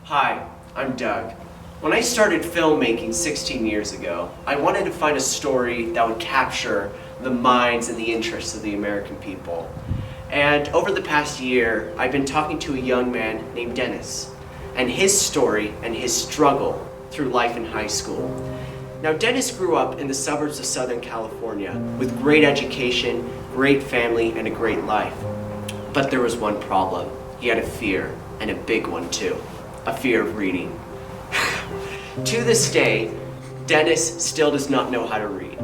Hi, I'm Doug. When I started filmmaking 16 years ago, I wanted to find a story that would capture the minds and the interests of the American people. And over the past year, I've been talking to a young man named Dennis, and his story and his struggle through life in high school. Now, Dennis grew up in the suburbs of Southern California with great education, great family, and a great life. But there was one problem. He had a fear, and a big one too. A fear of reading. To this day, Dennis still does not know how to read.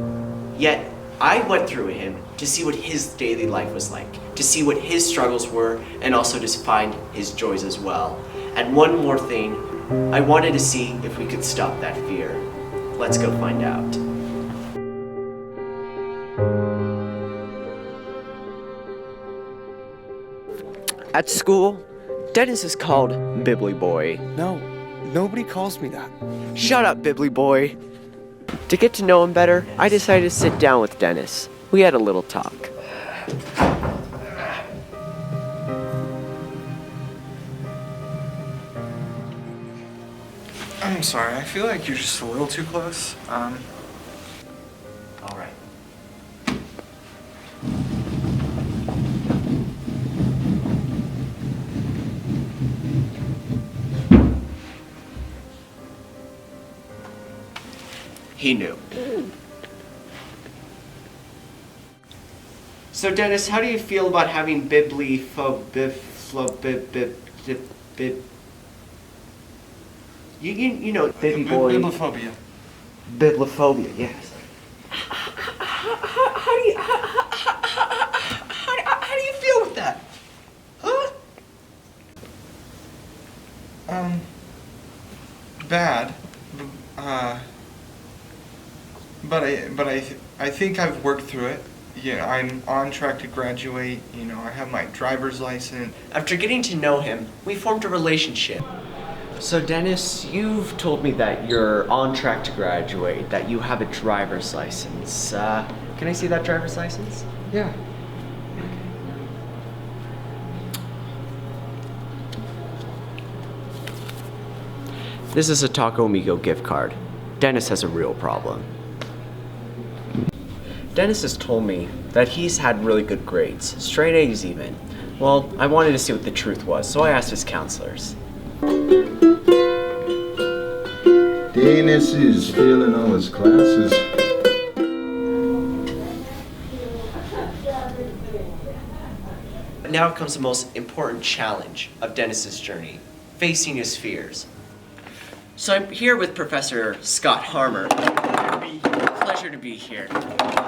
Yet, I went through him to see what his daily life was like, to see what his struggles were, and also to find his joys as well. And one more thing, I wanted to see if we could stop that fear. Let's go find out. At school, Dennis is called Bibbly Boy. No, nobody calls me that. Shut up, Bibbly Boy. To get to know him better, I decided to sit down with Dennis. We had a little talk. I'm sorry, I feel like you're just a little too close. All right. He knew. So Dennis, how do you feel about having bibliphobia? You know, baby boy. Bibliphobia. Bibliphobia, yes. How do you feel with that? Huh? Bad. But I think I've worked through it. Yeah, I'm on track to graduate. You know, I have my driver's license. After getting to know him, we formed a relationship. So Dennis, you've told me that you're on track to graduate, that you have a driver's license. Can I see that driver's license? Yeah. This is a Taco Amigo gift card. Dennis has a real problem. Dennis has told me that he's had really good grades, straight A's even. Well, I wanted to see what the truth was, so I asked his counselors. Dennis is failing all his classes. But now comes the most important challenge of Dennis's journey, facing his fears. So I'm here with Professor Scott Harmer. Pleasure to be here.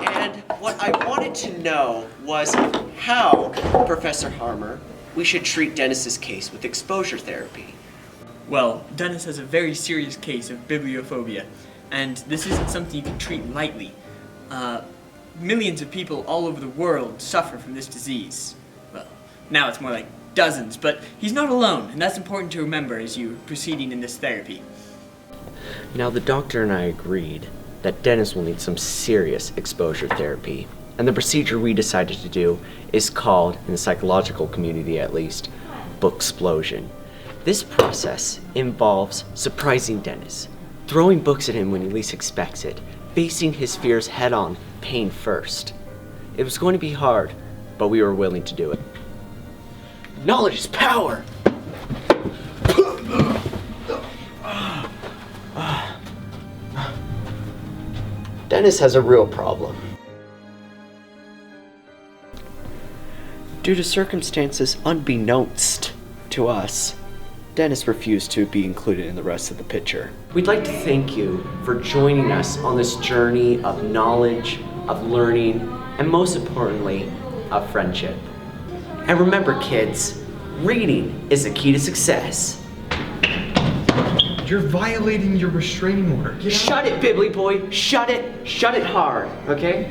And what I wanted to know was how, Professor Harmer, we should treat Dennis's case with exposure therapy. Well, Jonas has a very serious case of bibliophobia, and this isn't something you can treat lightly. Millions of people all over the world suffer from this disease. Well, now it's more like dozens, but he's not alone, and that's important to remember as you're proceeding in this therapy. Now, the doctor and I agreed that Dennis will need some serious exposure therapy, and the procedure we decided to do is called, in the psychological community at least, booksplosion. This process involves surprising Dennis, throwing books at him when he least expects it, facing his fears head on, pain first. It was going to be hard, but we were willing to do it. Knowledge is power! Dennis has a real problem. Due to circumstances unbeknownst to us, Dennis refused to be included in the rest of the picture. We'd like to thank you for joining us on this journey of knowledge, of learning, and most importantly, of friendship. And remember, kids, reading is the key to success. You're violating your restraining order. Shut it, Bibbly Boy. Shut it. Shut it hard, okay?